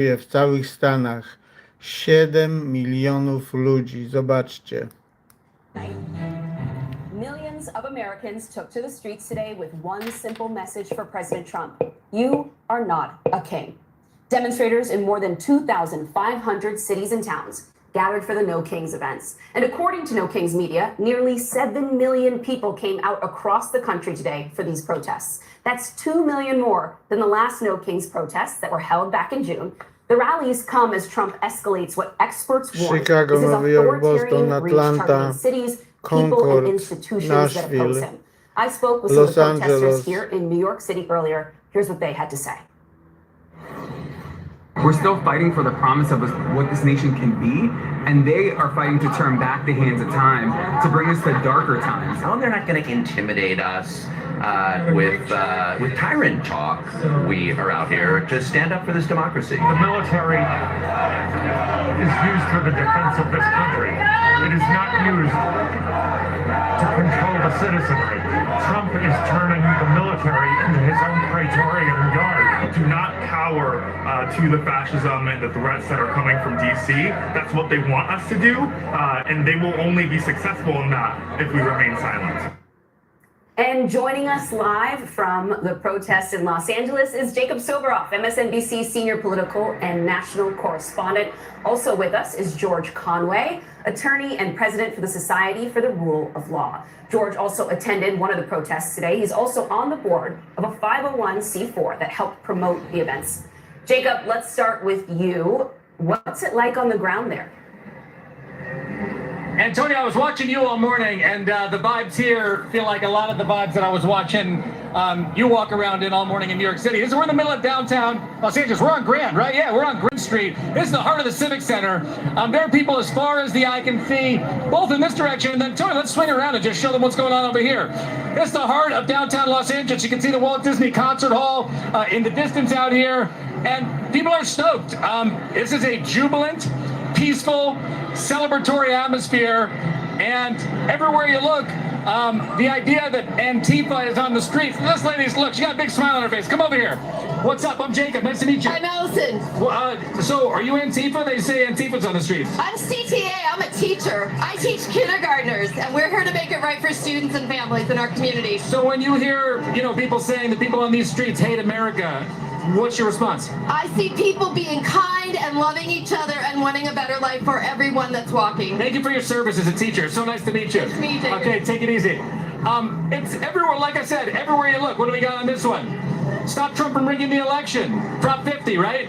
w całych Stanach 7 milionów ludzi. Zobaczcie. Millions of Americans took to the streets today with one simple message for President Trump. You are not a king. Demonstrators in more than 2,500 cities and towns gathered for the No Kings events. And according to No Kings Media, nearly 7 million people came out across the country today for these protests. That's 2 million more than the last No Kings protests that were held back in June. The rallies come as Trump escalates what experts warn Chicago, is his Nowy Jork, authoritarian Boston, reach targeting Atlanta, cities, people, Concord, and institutions that oppose Nashville, him. I spoke with some of Los the protesters Angeles. here in New York City earlier. Here's what they had to say. We're still fighting for the promise of what this nation can be, and they are fighting to turn back the hands of time to bring us to darker times. No, they're not going to intimidate us with tyrant talk. We are out here to stand up for this democracy. The military is used for the defense of this country. It is not used to control the citizenry. Trump is turning the military into his own Praetorian Guard. Do not cower to the fascism and the threats that are coming from DC. That's what they want us to do, and they will only be successful in that if we remain silent. And joining us live from the protest in Los Angeles is Jacob Soboroff, MSNBC senior political and national correspondent. Also with us is George Conway, attorney and president for the Society for the Rule of Law. George also attended one of the protests today. He's also on the board of a 501c4 that helped promote the events. Jacob, let's start with you. What's it like on the ground there? Antonio, I was watching you all morning, and the vibes here feel like a lot of the vibes that I was watching you walk around in all morning in New York City. We're in the middle of downtown Los Angeles. We're on Grand, right? Yeah, we're on Grand Street. This is the heart of the Civic Center. There are people as far as the eye can see, both in this direction, and then, Tony, let's swing around and just show them what's going on over here. This is the heart of downtown Los Angeles. You can see the Walt Disney Concert Hall in the distance out here, and people are stoked. This is a jubilant, peaceful, celebratory atmosphere, and everywhere you look, the idea that Antifa is on the streets. This lady's, look, she got a big smile on her face. Come over here. What's up? I'm Jacob. Nice to meet you. I'm Allison. Well, so are you Antifa? They say Antifa's on the streets. I'm CTA. I'm a teacher. I teach kindergartners, and we're here to make it right for students and families in our community. So when you hear, people saying that people on these streets hate America, what's your response? I see people being kind and loving each other and wanting a better life for everyone that's walking. Thank you for your service as a teacher. It's so nice to meet you. Nice to meet you. Okay, take it easy. It's everywhere, like I said, everywhere you look. What do we got on this one? Stop Trump from rigging the election. Prop 50, right?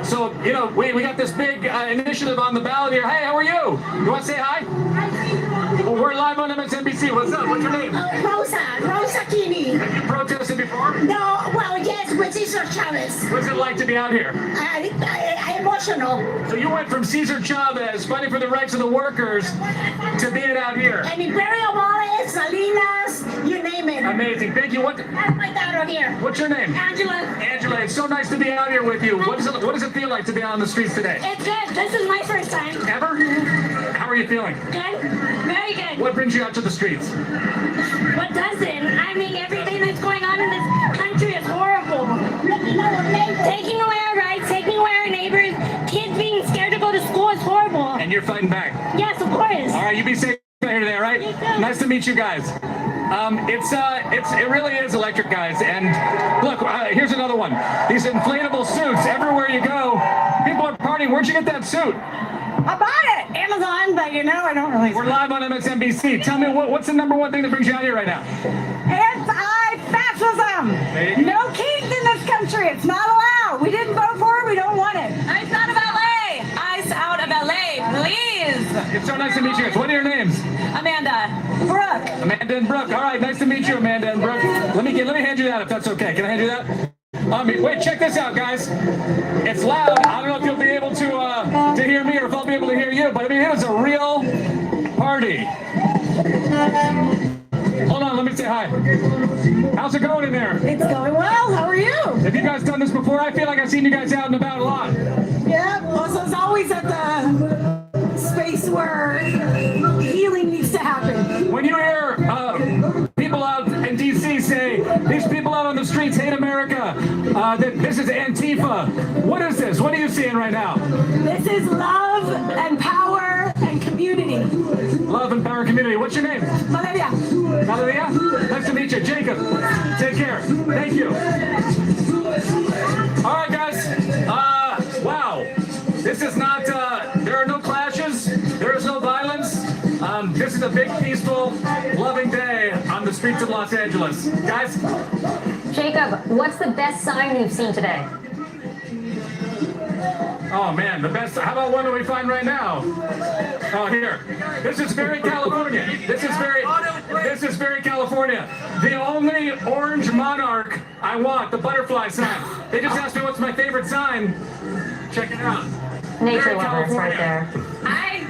So, we got this big initiative on the ballot here. Hey, how are you? You want to say hi? Well, we're live on MSNBC. What's up? What's your name? Rosa Kini. Have you protested before? No, well, yes, with Cesar Chavez. What's it like to be out here? I emotional. So you went from Cesar Chavez fighting for the rights of the workers to being out here. And Imperial Morales, Salinas, you name it. Amazing. Thank you. That's my daughter here. What's your name? Angela. Angela, it's so nice to be out here with you. What does it feel like to be out on the streets today? It's good. This is my first time. Ever? How are you feeling? Good. Very good. What brings you out to the streets? What doesn't? I mean, everything that's going on in this country is horrible. Taking away our rights, taking away our neighbors, kids being scared to go to school is horrible. And you're fighting back? Yes, of course. All right, you be safe here today, all right? Nice to meet you guys. It really is electric, guys. And look, here's another one. These inflatable suits, everywhere you go, people are partying. Where'd you get that suit? I bought it. Amazon, but I don't really. We're live on MSNBC. Tell me, what's the number one thing that brings you out here right now? Anti-fascism. No kings in this country. It's not allowed. We didn't vote for it. We don't want it. Ice out of LA. Ice out of LA, please. It's so nice to meet you guys. What are your names? Amanda. Brooke. Amanda and Brooke. All right, nice to meet you, Amanda and Brooke. Let me hand you that if that's okay. Can I hand you that? Wait, check this out, guys. It's loud. I don't know if you'll be able to hear me or if I'll be able to hear you, but I mean, it is a real party. Hold on, let me say hi. How's it going in there? It's going well. How are you? Have you guys done this before? I feel like I've seen you guys out and about a lot. Yeah, also it's always at the space where healing needs to happen. When you hear people out in D.C. say, these people out on the streets hate America, that this is Antifa, what is this? What are you seeing right now? This is love and power and community. Love and Power Community. What's your name? Valeria. Valeria? Nice to meet you. Jacob, take care. Thank you. All right, guys. Wow. This is not, there are no clashes. There is no violence. This is a big, peaceful, loving day on the streets of Los Angeles. Guys? Jacob, what's the best sign you've seen today? Oh man, the best. How about one that we find right now? Oh, here. This is very California. This is very California. The only orange monarch I want, the butterfly sign. They just asked me what's my favorite sign. Check it out. Nature Very lovers right California. there. Hi.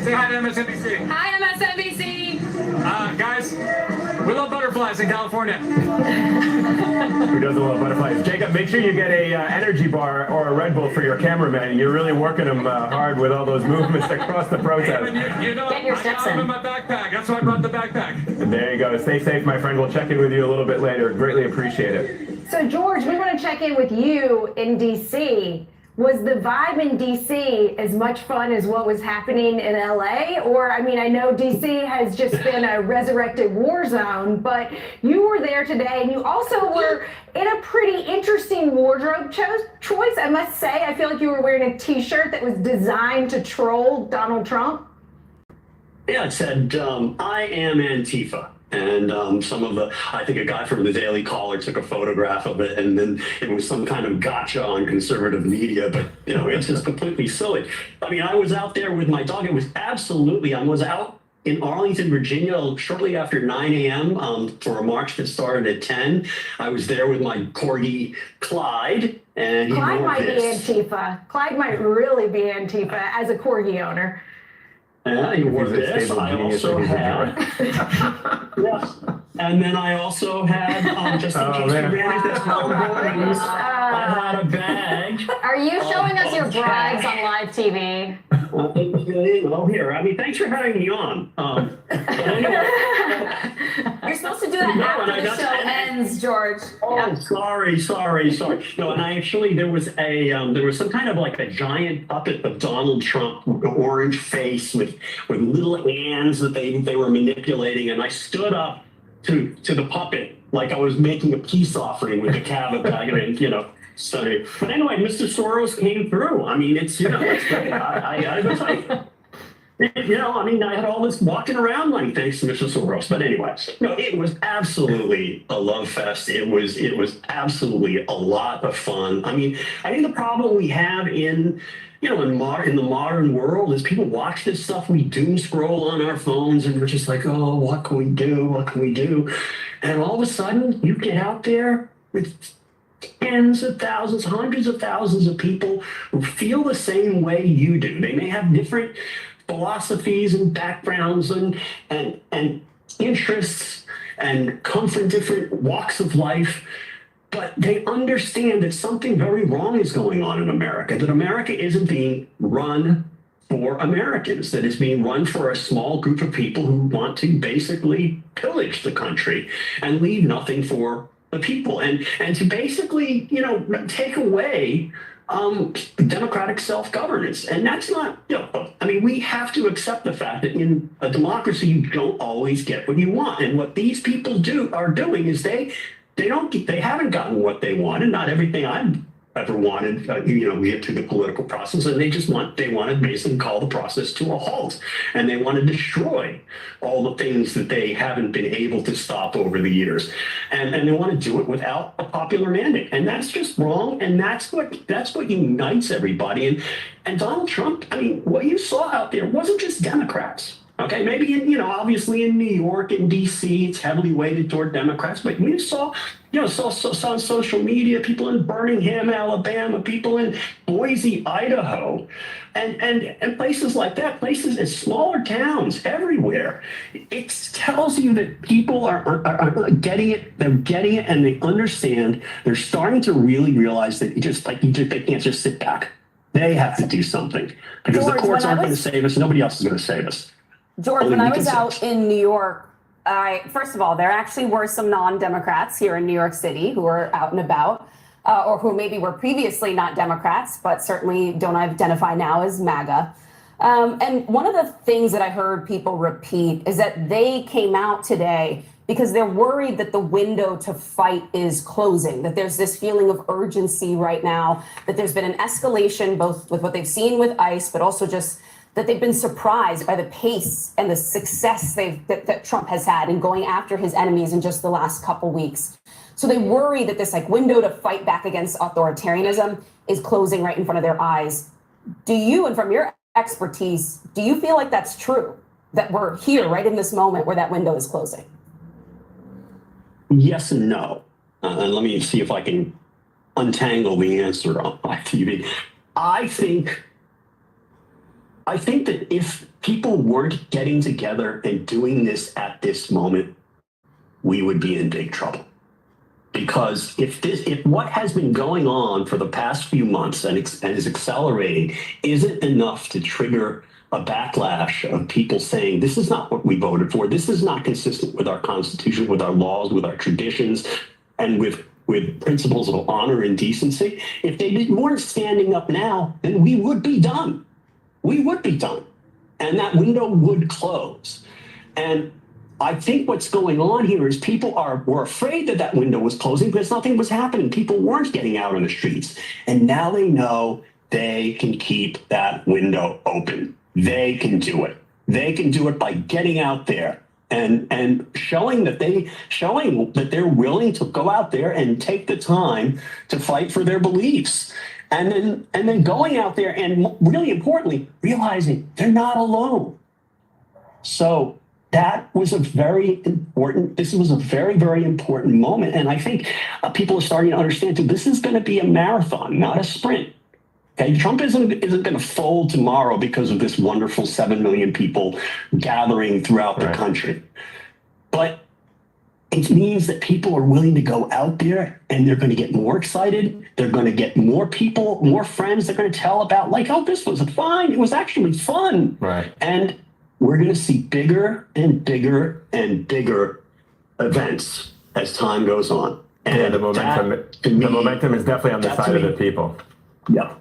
Say hi to MSNBC. Hi, MSNBC. Guys, we love butterflies in California. Who doesn't love butterflies? Jacob, make sure you get a energy bar or a Red Bull for your cameraman. You're really working them hard with all those movements across the protest. You know, Get your I steps got them in. in my backpack. That's why I brought the backpack. There you go. Stay safe, my friend. We'll check in with you a little bit later. Greatly appreciate it. So, George, we want to check in with you in D.C. Was the vibe in D.C. as much fun as what was happening in L.A.? Or, I mean, I know D.C. has just been a resurrected war zone, but you were there today, and you also were in a pretty interesting wardrobe choice, I must say. I feel like you were wearing a T-shirt that was designed to troll Donald Trump. Yeah, it said, I am Antifa. And I think a guy from the Daily Caller took a photograph of it, and then it was some kind of gotcha on conservative media, but, it's just completely silly. I mean, I was out there with my dog. I was out in Arlington, Virginia, shortly after 9 a.m. For a march that started at 10. I was there with my corgi, Clyde, and he Clyde wore might this. be Antifa. Clyde might really be Antifa as a corgi owner. Yeah, he wore He's a this. stable I genius also when he's a had, yes. And then I also had, just in Oh, case man. we ran into problems, I had a bag. Are you showing us your of bribes cash. on live TV? Here, I mean, thanks for having me on. But anyway, You're supposed to do that No, after and I the got- show ends, George. oh, sorry. No, and there was some kind of like a giant puppet of Donald Trump, with an orange face with little hands that they were manipulating, and I stood up to the puppet like I was making a peace offering with the Cava bag, and So, but anyway, Mr. Soros came through. I mean, it's great. I was like, I had all this walking around money thanks to Mr. Soros. But anyway, it was absolutely a love fest. It was absolutely a lot of fun. I mean, I think the problem we have in the modern world is people watch this stuff. We doom scroll on our phones and we're just like, oh, what can we do? What can we do? And all of a sudden you get out there with tens of thousands, hundreds of thousands of people who feel the same way you do. They may have different philosophies and backgrounds and interests and come from different walks of life, but they understand that something very wrong is going on in America, that America isn't being run for Americans, that it's being run for a small group of people who want to basically pillage the country and leave nothing for the people, and to basically, take away democratic self-governance. And that's not, we have to accept the fact that in a democracy, you don't always get what you want. And what these people are doing is they haven't gotten what they wanted, not everything I've ever wanted, we get to the political process, and they want to basically call the process to a halt. And they want to destroy all the things that they haven't been able to stop over the years. And they want to do it without a popular mandate. And that's just wrong. And that's what unites everybody. And Donald Trump, I mean, what you saw out there wasn't just Democrats. Okay, maybe obviously in New York and D.C. it's heavily weighted toward Democrats, but you saw on social media, people in Birmingham, Alabama, people in Boise, Idaho, and places like that, places in smaller towns everywhere. It tells you that people are getting it. They're getting it, and they understand. They're starting to really realize that they can't just sit back. They have to do something because George, the courts when I aren't going to was- save us. Nobody else is going to save us. George, Only when I we was can out say. in New York, first of all, there actually were some non-Democrats here in New York City who were out and about. or who maybe were previously not Democrats, but certainly don't identify now as MAGA. And one of the things that I heard people repeat is that they came out today because they're worried that the window to fight is closing, that there's this feeling of urgency right now, that there's been an escalation both with what they've seen with ICE, but also just that they've been surprised by the pace and the success that Trump has had in going after his enemies in just the last couple weeks. So they worry that this window to fight back against authoritarianism is closing right in front of their eyes. Do you, and from your expertise, do you feel like that's true, that we're here right in this moment where that window is closing? Yes and no. And let me see if I can untangle the answer on my TV. I think that if people weren't getting together and doing this at this moment, we would be in big trouble. Because if what has been going on for the past few months and is accelerating isn't enough to trigger a backlash of people saying, this is not what we voted for, this is not consistent with our Constitution, with our laws, with our traditions, and with principles of honor and decency, if they weren't standing up now, then we would be done. We would be done. And that window would close. And I think what's going on here is people were afraid that window was closing because nothing was happening. People weren't getting out on the streets. And now they know they can keep that window open. They can do it. They can do it by getting out there and showing that they're willing to go out there and take the time to fight for their beliefs. And then going out there and, really importantly, realizing they're not alone. So that was this was a very, very important moment. And I think people are starting to understand too, this is going to be a marathon, not a sprint. Okay, Trump isn't going to fold tomorrow because of this wonderful 7 million people gathering throughout the country. But it means that people are willing to go out there and they're going to get more excited. They're going to get more people, more friends. They're going to tell about oh, this was fine. It was actually fun. Right. And we're going to see bigger and bigger and bigger events as time goes on. And the momentum is definitely on the side of the people. Yeah.